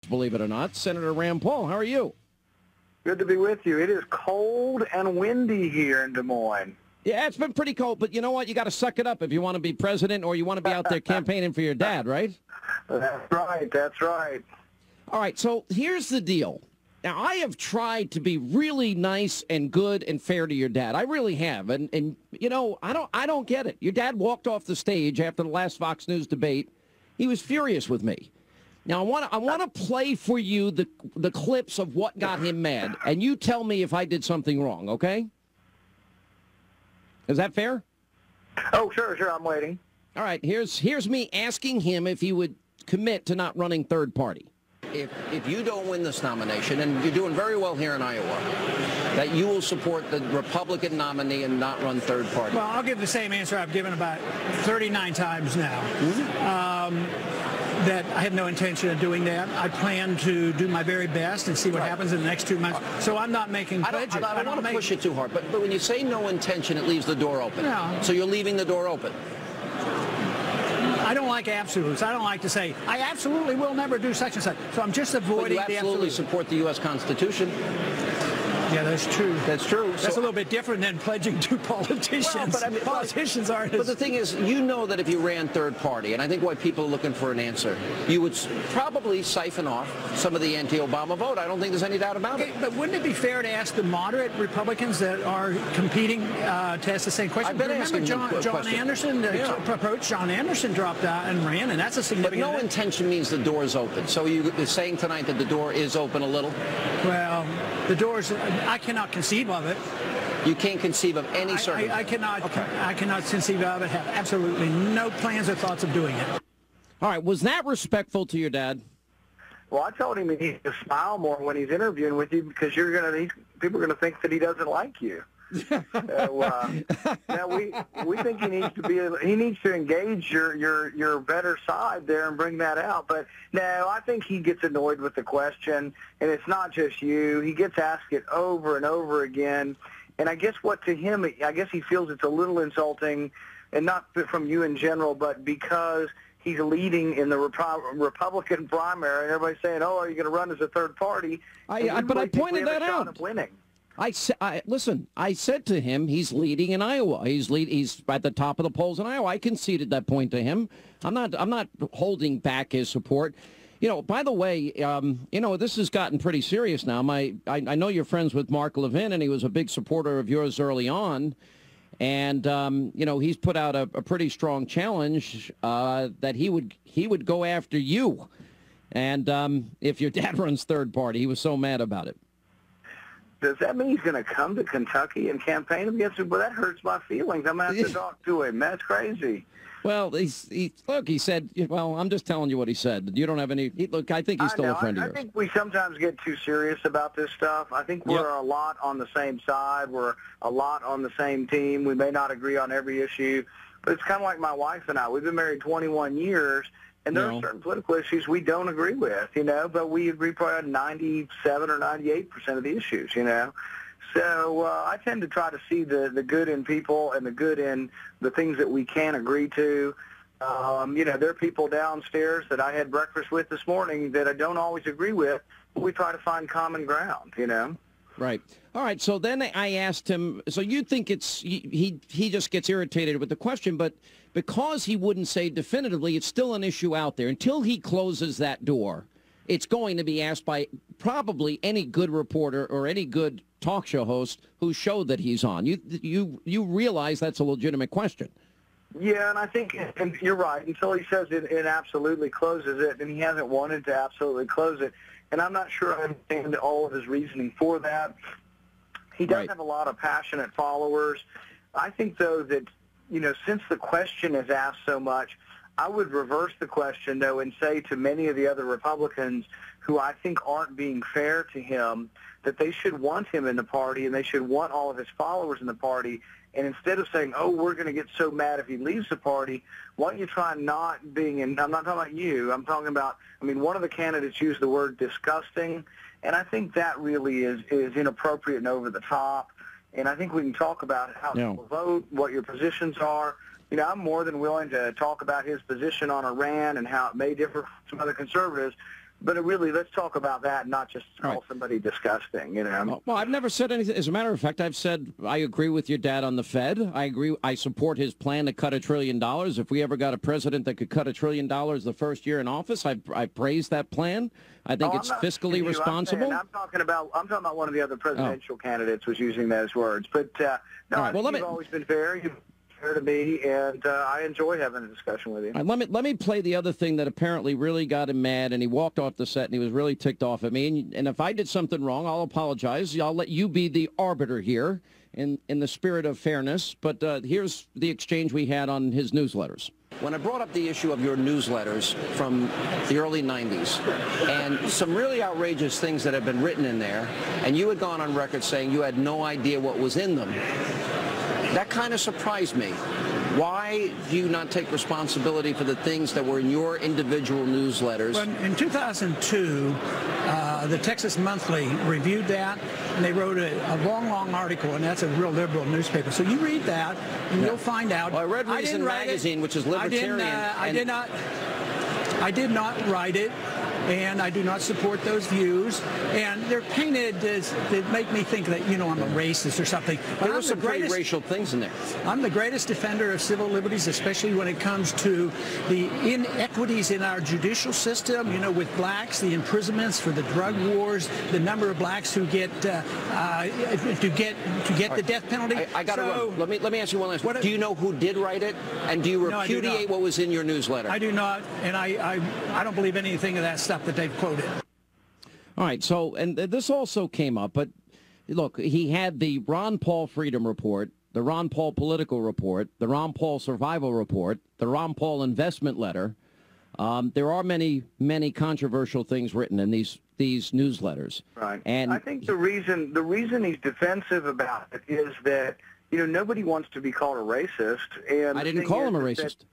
believe it or not. Senator Rand Paul, how are you? Good to be with you. It is cold and windy here in Des Moines. Yeah, it's been pretty cold, but you know what? You got to suck it up if you want to be president or you want to be out there campaigning for your dad, right? That's right. That's right. All right, so here's the deal. Now, I have tried to be really nice and good and fair to your dad. I really have. And you know, I don't get it. Your dad walked off the stage after the last Fox News debate. He was furious with me. Now, I want to play for you the clips of what got him mad, and you tell me if I did something wrong, okay? Is that fair? Oh, sure. I'm waiting. All right, here's me asking him if he would commit to not running third party. If you don't win this nomination, and you're doing very well here in Iowa, that you will support the Republican nominee and not run third party. Well, I'll give the same answer I've given about 39 times now. That I have no intention of doing that. I plan to do my very best and see what happens in the next 2 months. So I'm not making pledges. I don't want to push it too hard, but when you say no intention, it leaves the door open. No. So you're leaving the door open. I don't like absolutes. I don't like to say, I absolutely will never do such and such. So I'm just avoiding the absolute. You absolutely support the U.S. Constitution. Yeah, that's true. That's true. That's a little bit different than pledging to politicians. Well, but I mean, politicians aren't. But the thing is, you know that if you ran third party, and I think why people are looking for an answer, you would probably siphon off some of the anti-Obama vote. I don't think there's any doubt about it. But wouldn't it be fair to ask the moderate Republicans that are competing to ask the same question? I've been asking John Anderson approached. John Anderson dropped out and ran, and that's a significant. But no intention means the door is open. So you're saying tonight that the door is open a little? Well, the door's. I cannot conceive of it. You can't conceive of any certainty? I cannot. Okay. I cannot conceive of it. Have absolutely no plans or thoughts of doing it. All right. Was that respectful to your dad? Well, I told him he needs to smile more when he's interviewing with you because people are gonna think that he doesn't like you. Now we think he needs to engage your better side there and bring that out. But no, I think he gets annoyed with the question, and it's not just you. He gets asked it over and over again, and I guess to him, I guess he feels it's a little insulting, and not from you in general, but because he's leading in the Republican primary, and everybody's saying, "Oh, are you going to run as a third party?" But I pointed that out. Of winning. Listen, I said to him, he's leading in Iowa. He's at the top of the polls in Iowa. I conceded that point to him. I'm not holding back his support. You know, by the way, you know, this has gotten pretty serious now. I know you're friends with Mark Levin, and he was a big supporter of yours early on. And, you know, he's put out a pretty strong challenge that he would go after you. And if your dad runs third party, he was so mad about it. Does that mean he's going to come to Kentucky and campaign against him? Well, that hurts my feelings. I'm going to have to talk to him. That's crazy. Well, he said, well, I'm just telling you what he said. You don't have any, look, I think he's still a friend of yours. I think we sometimes get too serious about this stuff. I think we're a lot on the same side. We're a lot on the same team. We may not agree on every issue, but it's kind of like my wife and I. We've been married 21 years. And there are certain political issues we don't agree with, you know, but we agree probably on 97 or 98% of the issues, you know. So I tend to try to see the good in people and the good in the things that we can agree to. You know, there are people downstairs that I had breakfast with this morning that I don't always agree with, but we try to find common ground, you know. Right. All right. So then I asked him, so you think he just gets irritated with the question, but because he wouldn't say definitively, it's still an issue out there. Until he closes that door, it's going to be asked by probably any good reporter or any good talk show host whose show that he's on. You realize that's a legitimate question. Yeah, and I think and you're right. Until he says it absolutely closes it, and he hasn't wanted to absolutely close it. And I'm not sure I understand all of his reasoning for that. He does have a lot of passionate followers. I think, though, that, you know, since the question is asked so much, I would reverse the question, though, and say to many of the other Republicans who I think aren't being fair to him that they should want him in the party and they should want all of his followers in the party. And instead of saying, oh, we're going to get so mad if he leaves the party, why don't you try not being, and I'm not talking about you, I'm talking about, I mean, one of the candidates used the word disgusting, and I think that really is inappropriate and over the top. And I think we can talk about how people vote, what your positions are. You know, I'm more than willing to talk about his position on Iran and how it may differ from some other conservatives, But really, let's talk about that, not just call somebody disgusting, you know. Well, I've never said anything. As a matter of fact, I've said I agree with your dad on the Fed. I agree. I support his plan to cut $1 trillion. If we ever got a president that could cut $1 trillion the first year in office, I praise that plan. I think it's fiscally responsible. I'm talking about one of the other presidential candidates was using those words. But no, I think you've always been fair. You've fair to me, and I enjoy having a discussion with you. Let me play the other thing that apparently really got him mad, and he walked off the set, and he was really ticked off at me. And if I did something wrong, I'll apologize. I'll let you be the arbiter here in the spirit of fairness. But here's the exchange we had on his newsletters. When I brought up the issue of your newsletters from the early 90s and some really outrageous things that have been written in there, and you had gone on record saying you had no idea what was in them, that kind of surprised me. Why do you not take responsibility for the things that were in your individual newsletters? Well, in 2002, the Texas Monthly reviewed that, and they wrote a long, long article, and that's a real liberal newspaper. So you read that, and you'll find out. Well, I read Reason Magazine, which is libertarian. I did not write it. And I do not support those views. And they're painted as, they make me think that, you know, I'm a racist or something. But there were some pretty racial things in there. I'm the greatest defender of civil liberties, especially when it comes to the inequities in our judicial system, you know, with blacks, the imprisonments for the drug wars, the number of blacks who get the death penalty. I got to run. Let me ask you one last one. Do you know who did write it? And do you repudiate what was in your newsletter? I do not. And I don't believe anything of that stuff that they've quoted. All right, so, and this also came up, but look, he had the Ron Paul Freedom Report, the Ron Paul Political Report, the Ron Paul Survival Report, the Ron Paul Investment Letter. There are many, many controversial things written in these newsletters. Right. And I think the reason he's defensive about it is that, you know, nobody wants to be called a racist. And I didn't call him a racist.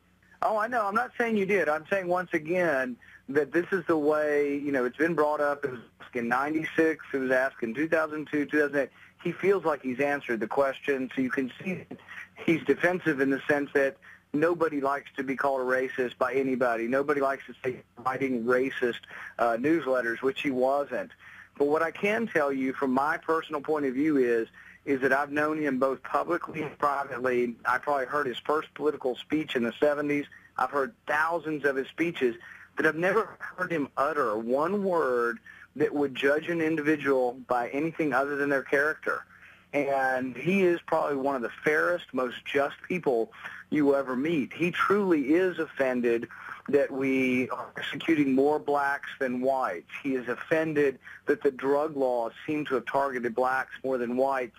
Oh, I know. I'm not saying you did. I'm saying once again that this is the way, you know, it's been brought up. It was asked in 96. It was asked in 2002, 2008. He feels like he's answered the question. So you can see that he's defensive in the sense that nobody likes to be called a racist by anybody. Nobody likes to say writing racist newsletters, which he wasn't. But what I can tell you from my personal point of view is that I've known him both publicly and privately. I probably heard his first political speech in the 70s. I've heard thousands of his speeches, but I've never heard him utter one word that would judge an individual by anything other than their character. And he is probably one of the fairest, most just people you ever meet. He truly is offended that we are executing more blacks than whites. He is offended that the drug laws seem to have targeted blacks more than whites,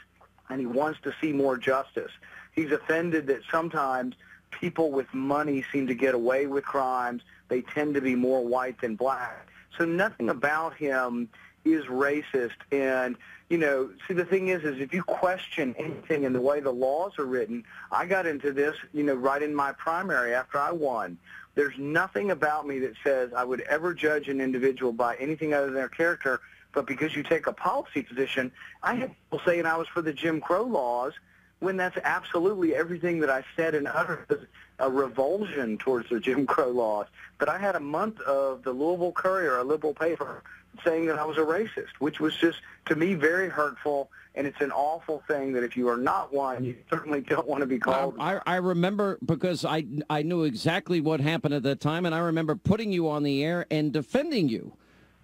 and he wants to see more justice. He's offended that sometimes people with money seem to get away with crimes. They tend to be more white than black. So nothing about him is racist. And, you know, see, the thing is if you question anything in the way the laws are written, I got into this, you know, right in my primary after I won. There's nothing about me that says I would ever judge an individual by anything other than their character, but because you take a policy position, I had people saying I was for the Jim Crow laws when that's absolutely everything that I said and uttered was a revulsion towards the Jim Crow laws. But I had a month of the Louisville Courier, a liberal paper, saying that I was a racist, which was just, to me, very hurtful. And it's an awful thing that if you are not one, you certainly don't want to be called. I remember because I knew exactly what happened at that time, and I remember putting you on the air and defending you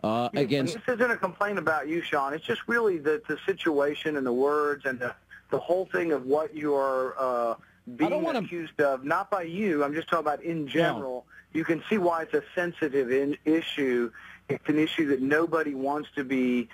against. This isn't a complaint about you, Sean. It's just really the situation and the words and the whole thing of what you are being accused of, not by you. I'm just talking about in general. Yeah. You can see why it's a sensitive issue. It's an issue that nobody wants to be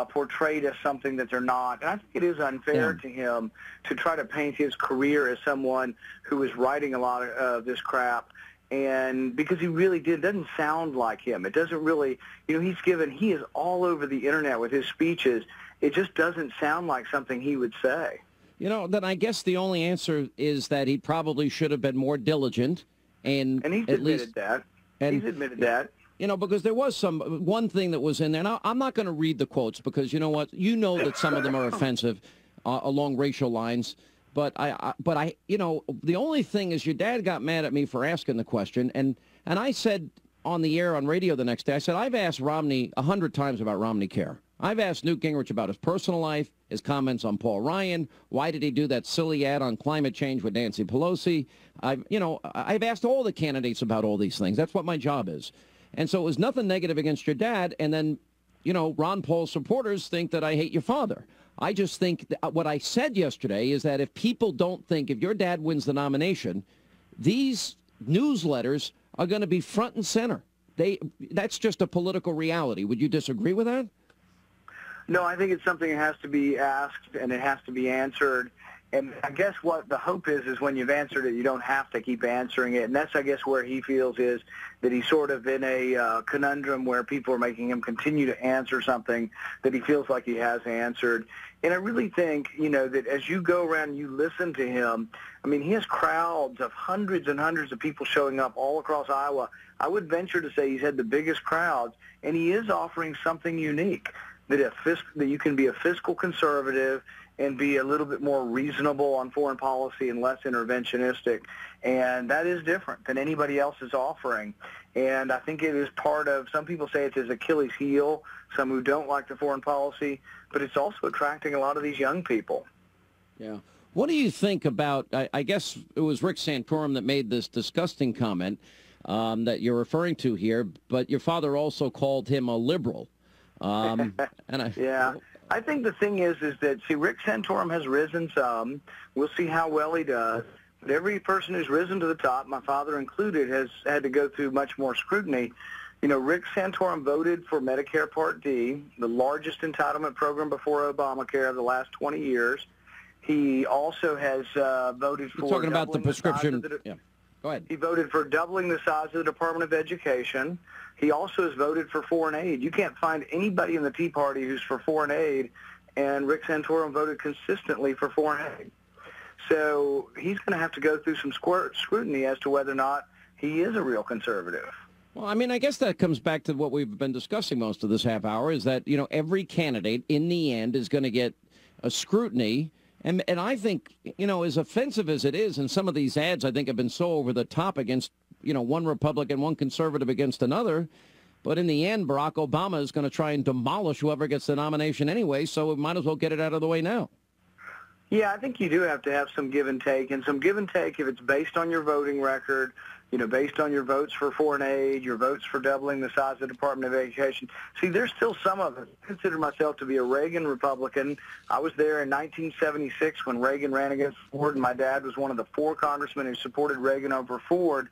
portrayed as something that they're not. And I think it is unfair to him to try to paint his career as someone who is writing a lot of this crap. And because he really doesn't sound like him. It doesn't really, you know, he is all over the Internet with his speeches. It just doesn't sound like something he would say. You know, then I guess the only answer is that he probably should have been more diligent. And he's admitted that. He's admitted that. You know, because there was one thing that was in there. Now, I'm not going to read the quotes because, you know what, you know that some of them are offensive along racial lines. But I, you know, the only thing is your dad got mad at me for asking the question. And I said, on the air on radio the next day. I said, I've asked Romney 100 times about Romney Care. I've asked Newt Gingrich about his personal life, his comments on Paul Ryan. Why did he do that silly ad on climate change with Nancy Pelosi? I've asked all the candidates about all these things. That's what my job is. And so it was nothing negative against your dad. And then, Ron Paul's supporters think that I hate your father. I just think that what I said yesterday is that if people don't think if your dad wins the nomination, these newsletters are going to be front and center. That's just a political reality. Would you disagree with that? No, I think it's something that has to be asked and it has to be answered. And I guess what the hope is when you've answered it, you don't have to keep answering it. And that's, I guess, where he feels is that he's sort of in a conundrum where people are making him continue to answer something that he feels like he has answered. And I really think, that as you go around and you listen to him, I mean, he has crowds of hundreds and hundreds of people showing up all across Iowa. I would venture to say he's had the biggest crowds, and he is offering something unique. That you can be a fiscal conservative and be a little bit more reasonable on foreign policy and less interventionistic. And that is different than anybody else is offering. And I think it is part of, some people say it's his Achilles heel, some who don't like the foreign policy, but it's also attracting a lot of these young people. Yeah. What do you think about, I guess it was Rick Santorum that made this disgusting comment that you're referring to here, but your father also called him a liberal. Yeah, I think the thing is that, Rick Santorum has risen some. We'll see how well he does. But every person who's risen to the top, my father included, has had to go through much more scrutiny. Rick Santorum voted for Medicare Part D, the largest entitlement program before Obamacare of the last 20 years. He also has voted for... You're talking about the prescription... Yeah. Go ahead. He voted for doubling the size of the Department of Education. He also has voted for foreign aid. You can't find anybody in the Tea Party who's for foreign aid, and Rick Santorum voted consistently for foreign aid. So he's going to have to go through some scrutiny as to whether or not he is a real conservative. Well, I mean, I guess that comes back to what we've been discussing most of this half hour, is that, every candidate in the end is going to get a scrutiny. And I think, as offensive as it is, and some of these ads I think have been so over the top against, one Republican, one conservative against another. But in the end, Barack Obama is going to try and demolish whoever gets the nomination anyway, so we might as well get it out of the way now. Yeah, I think you do have to have some give and take, if it's based on your voting record, based on your votes for foreign aid, your votes for doubling the size of the Department of Education. See, there's still some of it. I consider myself to be a Reagan Republican. I was there in 1976 when Reagan ran against Ford, and my dad was one of the 4 congressmen who supported Reagan over Ford.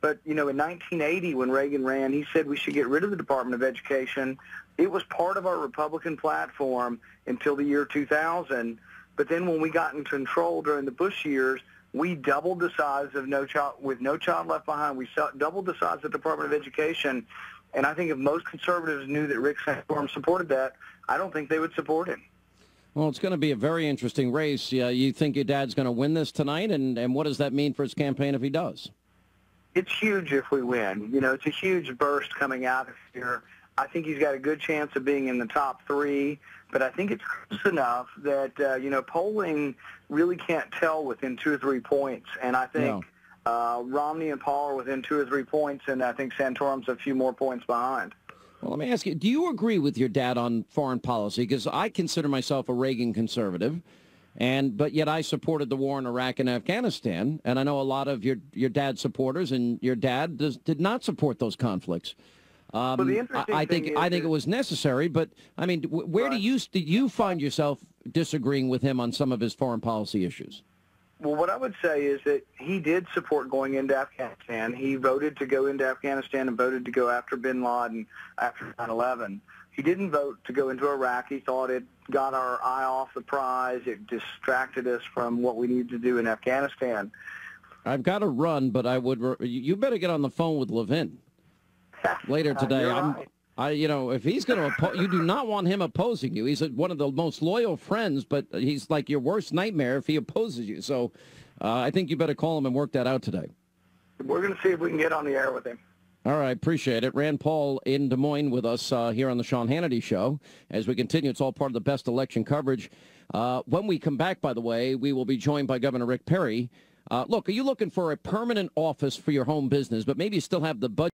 But, in 1980 when Reagan ran, he said we should get rid of the Department of Education. It was part of our Republican platform until the year 2000. But then when we got in control during the Bush years, we doubled the size of No Child Left Behind. We doubled the size of the Department of Education. And I think if most conservatives knew that Rick Santorum supported that, I don't think they would support him. Well, it's going to be a very interesting race. You think your dad's going to win this tonight? And what does that mean for his campaign if he does? It's huge if we win. It's a huge burst coming out of here. I think he's got a good chance of being in the top 3, but I think it's close enough that, polling really can't tell within 2 or 3 points. And I think Romney and Paul are within 2 or 3 points, and I think Santorum's a few more points behind. Well, let me ask you, do you agree with your dad on foreign policy? Because I consider myself a Reagan conservative. But yet I supported the war in Iraq and Afghanistan, and I know a lot of your dad's supporters, and your dad did not support those conflicts. Well, the interesting I think it was necessary, but I mean, where do you find yourself disagreeing with him on some of his foreign policy issues? Well, what I would say is that he did support going into Afghanistan. He voted to go into Afghanistan and voted to go after bin Laden after 9/11. He didn't vote to go into Iraq. He thought it got our eye off the prize. It distracted us from what we needed to do in Afghanistan. I've got to run, but you better get on the phone with Levin later today. If he's going to you do not want him opposing you. He's one of the most loyal friends, but he's like your worst nightmare if he opposes you. So I think you better call him and work that out today. We're going to see if we can get on the air with him. All right, appreciate it. Rand Paul in Des Moines with us here on the Sean Hannity Show. As we continue, it's all part of the best election coverage. When we come back, by the way, we will be joined by Governor Rick Perry. Look, are you looking for a permanent office for your home business, but maybe you still have the budget?